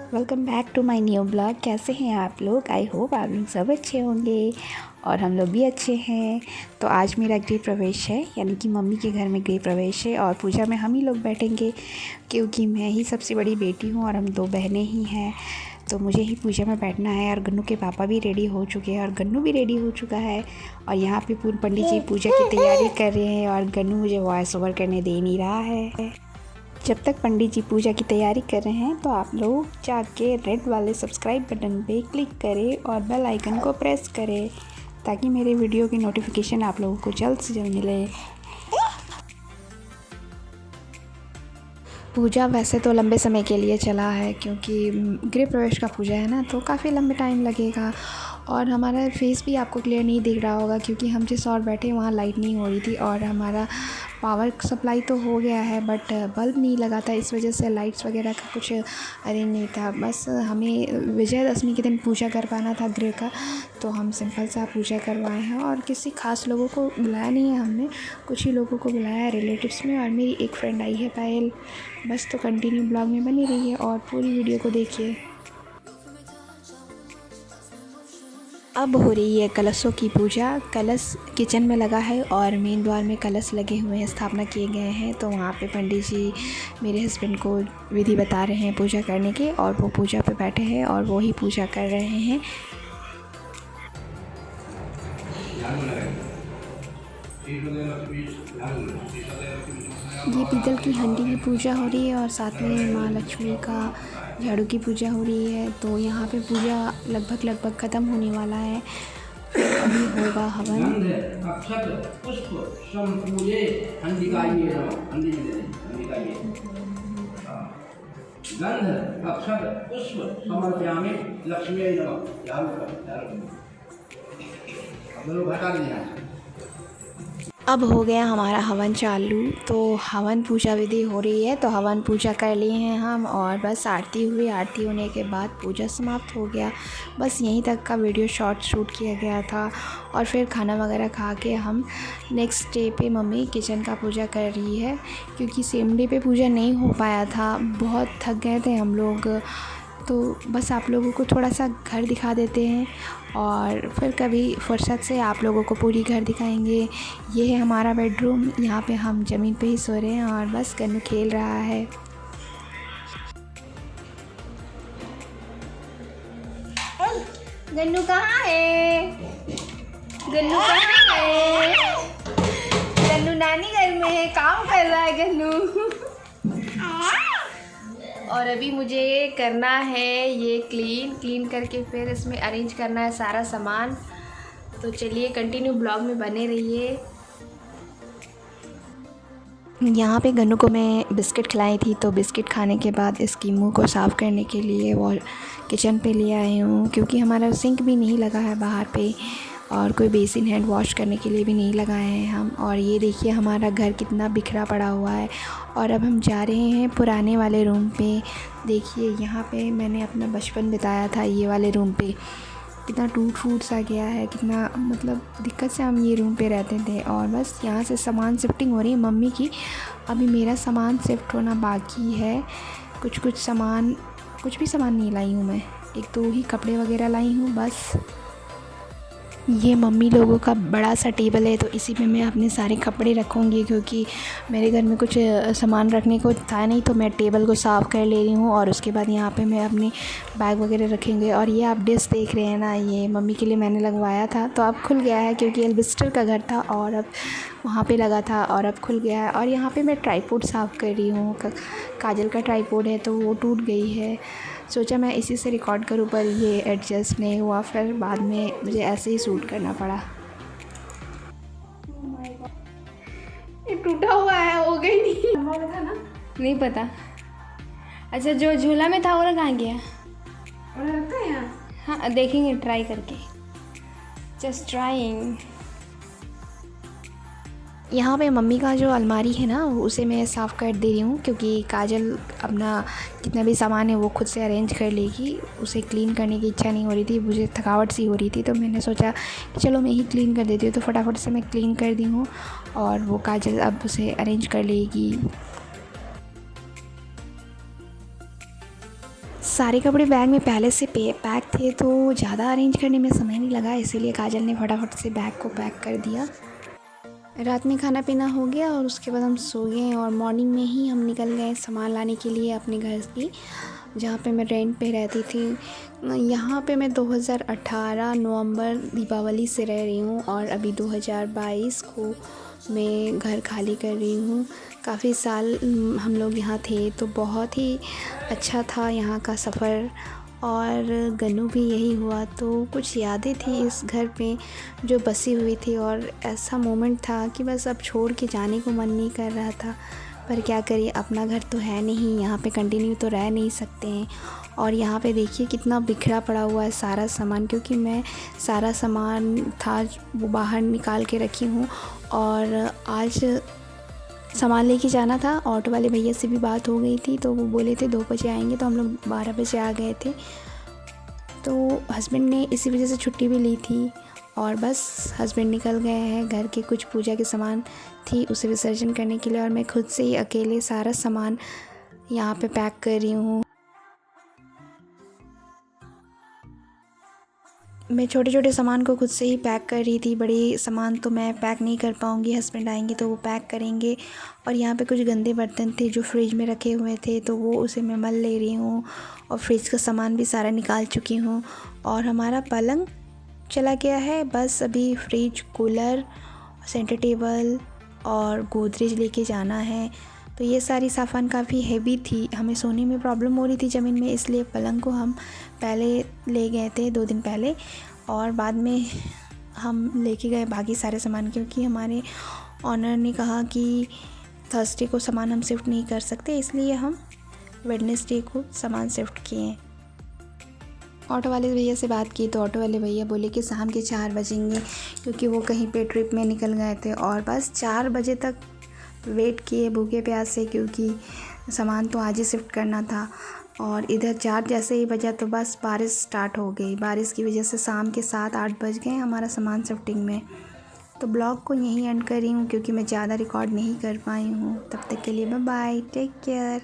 Welcome back to my new blog. कैसे हैं आप लोग? आई होप आप लोग सब अच्छे होंगे और हम लोग भी अच्छे हैं। तो आज मेरा गृह प्रवेश है, यानी कि मम्मी के घर में गृह प्रवेश है और पूजा में हम ही लोग बैठेंगे क्योंकि मैं ही सबसे बड़ी बेटी हूँ और हम 2 बहनें ही हैं। तो मुझे ही पूजा में बैठना है और गन्नू के पापा भी रेडी हो चुके हैं और गन्नू भी रेडी हो चुका है और यहाँ पे पूर्ण पंडित जी पूजा की तैयारी कर रहे हैं और गन्नू मुझे वॉइस ओवर करने दे नहीं रहा है। जब तक पंडित जी पूजा की तैयारी कर रहे हैं तो आप लोग जाके रेड वाले सब्सक्राइब बटन पे क्लिक करें और बेल आइकन को प्रेस करें ताकि मेरे वीडियो की नोटिफिकेशन आप लोगों को जल्द से जल्द मिले। पूजा वैसे तो लंबे समय के लिए चला है क्योंकि गृह प्रवेश का पूजा है ना, तो काफ़ी लंबे टाइम लगेगा और हमारा फेस भी आपको क्लियर नहीं दिख रहा होगा क्योंकि हम जिस और बैठे वहाँ लाइट नहीं हो रही थी और हमारा पावर सप्लाई तो हो गया है बट बल्ब नहीं लगा था, इस वजह से लाइट्स वगैरह का कुछ अरेंज नहीं था। बस हमें विजयदशमी के दिन पूजा करवाना था गृह का, तो हम सिंपल सा पूजा करवाए हैं और किसी खास लोगों को बुलाया नहीं है हमने, कुछ ही लोगों को बुलाया है रिलेटिव्स में और मेरी एक फ्रेंड आई है पायल। बस तो कंटिन्यू ब्लॉग में बनी रही है और पूरी वीडियो को देखिए। अब हो रही है कलशों की पूजा। कलश किचन में लगा है और मेन द्वार में कलश लगे हुए हैं, स्थापना किए गए हैं। तो वहाँ पे पंडित जी मेरे हस्बैंड को विधि बता रहे हैं पूजा करने की और वो पूजा पे बैठे हैं और वो ही पूजा कर रहे हैं। ये पीतल की हंडी की पूजा हो रही है और साथ में माँ लक्ष्मी का झाड़ू की पूजा हो रही है। तो यहाँ पे पूजा लगभग ख़त्म होने वाला है, अभी होगा हवन। गंध अक्षत पुष्प समर्पयामि लक्ष्मी नमः। अब हो गया हमारा हवन चालू, तो हवन पूजा विधि हो रही है। तो हवन पूजा कर लिए हैं हम और बस आरती हुई, आरती होने के बाद पूजा समाप्त हो गया। बस यहीं तक का वीडियो शूट किया गया था और फिर खाना वगैरह खा के हम नेक्स्ट डे पे मम्मी किचन का पूजा कर रही है क्योंकि सेम डे पे पूजा नहीं हो पाया था, बहुत थक गए थे हम लोग। तो बस आप लोगों को थोड़ा सा घर दिखा देते हैं और फिर कभी फुर्सत से आप लोगों को पूरी घर दिखाएंगे। ये है हमारा बेडरूम, यहाँ पे हम ज़मीन पे ही सो रहे हैं और बस गन्नू खेल रहा है। गन्नू कहाँ है? गन्नू कहाँ है? गन्नू नानी घर में है, काम कर रहा है गन्नू। और अभी मुझे करना है ये क्लीन करके फिर इसमें अरेंज करना है सारा सामान। तो चलिए कंटिन्यू ब्लॉग में बने रहिए। यहाँ पे गन्नू को मैं बिस्किट खिलाई थी, तो बिस्किट खाने के बाद इसकी मुंह को साफ़ करने के लिए वो किचन पे ले आई हूँ क्योंकि हमारा सिंक भी नहीं लगा है बाहर पे और कोई बेसिन हैंड वॉश करने के लिए भी नहीं लगाए हैं हम। और ये देखिए हमारा घर कितना बिखरा पड़ा हुआ है और अब हम जा रहे हैं पुराने वाले रूम पे। देखिए यहाँ पे मैंने अपना बचपन बिताया था, ये वाले रूम पे कितना टूट फूट सा गया है, कितना मतलब दिक्कत से हम ये रूम पे रहते थे। और बस यहाँ से सामान शिफ्टिंग हो रही है मम्मी की, अभी मेरा सामान शिफ्ट होना बाकी है। कुछ भी सामान नहीं लाई हूँ मैं, 1-2 ही कपड़े वगैरह लाई हूँ बस। ये मम्मी लोगों का बड़ा सा टेबल है तो इसी पे मैं अपने सारे कपड़े रखूँगी क्योंकि मेरे घर में कुछ सामान रखने को था नहीं, तो मैं टेबल को साफ़ कर ले रही हूँ और उसके बाद यहाँ पे मैं अपने बैग वगैरह रखेंगे। और ये आप डिश देख रहे हैं ना, ये मम्मी के लिए मैंने लगवाया था, तो अब खुल गया है क्योंकि एल्बेस्टर का घर था और अब वहाँ पे लगा था और अब खुल गया है। और यहाँ पे मैं ट्राईपोड साफ़ कर रही हूँ, काजल का ट्राईपोड है तो वो टूट गई है, सोचा मैं इसी से रिकॉर्ड करूँ पर ये एडजस्ट नहीं हुआ, फिर बाद में मुझे ऐसे ही शूट करना पड़ा। ये टूटा हुआ है, हो गई नहीं। था ना? नहीं पता। अच्छा जो झूला में था वो कहाँ गया? और रखा है यहाँ? हाँ देखेंगे ट्राई करके, जस्ट ट्राइंग। यहाँ पे मम्मी का जो अलमारी है ना उसे मैं साफ़ कर दे रही हूँ क्योंकि काजल अपना जितना भी सामान है वो खुद से अरेंज कर लेगी, उसे क्लीन करने की इच्छा नहीं हो रही थी, मुझे थकावट सी हो रही थी, तो मैंने सोचा कि चलो मैं ही क्लीन कर देती हूँ। तो फटाफट से मैं क्लीन कर दी हूँ और वो काजल अब उसे अरेंज कर लेगी। सारे कपड़े बैग में पहले से पैक थे तो ज़्यादा अरेंज करने में समय नहीं लगा, इसीलिए काजल ने फटाफट से बैग को पैक कर दिया। रात में खाना पीना हो गया और उसके बाद हम सो गए और मॉर्निंग में ही हम निकल गए सामान लाने के लिए अपने घर की, जहाँ पे मैं रेंट पे रहती थी। यहाँ पे मैं 2018 नवंबर दीपावली से रह रही हूँ और अभी 2022 को मैं घर खाली कर रही हूँ। काफ़ी साल हम लोग यहाँ थे तो बहुत ही अच्छा था यहाँ का सफ़र, और गन्नू भी यही हुआ तो कुछ यादें थी इस घर पे जो बसी हुई थी, और ऐसा मोमेंट था कि बस अब छोड़ के जाने को मन नहीं कर रहा था, पर क्या करिए, अपना घर तो है नहीं, यहाँ पे कंटिन्यू तो रह नहीं सकते हैं। और यहाँ पे देखिए कितना बिखरा पड़ा हुआ है सारा सामान, क्योंकि मैं सारा सामान था वो बाहर निकाल के रखी हूँ और आज सामान लेके जाना था। ऑटो वाले भैया से भी बात हो गई थी तो वो बोले थे 2 बजे आएंगे, तो हम लोग 12 बजे आ गए थे। तो हस्बैंड ने इसी वजह से छुट्टी भी ली थी और बस हस्बैंड निकल गए हैं। घर के कुछ पूजा के सामान थी उसे विसर्जन करने के लिए, और मैं खुद से ही अकेले सारा सामान यहाँ पे पैक कर रही हूँ। मैं छोटे छोटे सामान को खुद से ही पैक कर रही थी, बड़े सामान तो मैं पैक नहीं कर पाऊँगी, हस्बैंड आएंगे तो वो पैक करेंगे। और यहाँ पे कुछ गंदे बर्तन थे जो फ्रिज में रखे हुए थे तो वो उसे मैं मल ले रही हूँ, और फ्रिज का सामान भी सारा निकाल चुकी हूँ। और हमारा पलंग चला गया है, बस अभी फ्रिज, कूलर, सेंटर टेबल और गोदरेज लेके जाना है। तो ये सारी सामान काफ़ी हैवी थी, हमें सोने में प्रॉब्लम हो रही थी ज़मीन में, इसलिए पलंग को हम पहले ले गए थे 2 दिन पहले, और बाद में हम लेके गए बाकी सारे सामान, क्योंकि हमारे ऑनर ने कहा कि थर्सडे को सामान हम शिफ्ट नहीं कर सकते, इसलिए हम वेडनेसडे को सामान शिफ्ट किए। ऑटो वाले भैया से बात की तो ऑटो वाले भैया बोले कि शाम के 4 बजेंगे, क्योंकि वो कहीं पे ट्रिप में निकल गए थे, और बस 4 बजे तक वेट किए भूखे प्यासे, क्योंकि सामान तो आज ही शिफ्ट करना था। और इधर 4 जैसे ही बजा तो बस बारिश स्टार्ट हो गई। बारिश की वजह से शाम के 7-8 बज गए हमारा सामान शिफ्टिंग में। तो ब्लॉग को यहीं एंड कर रही हूँ, क्योंकि मैं ज़्यादा रिकॉर्ड नहीं कर पाई हूँ। तब तक के लिए बाय बाय, टेक केयर।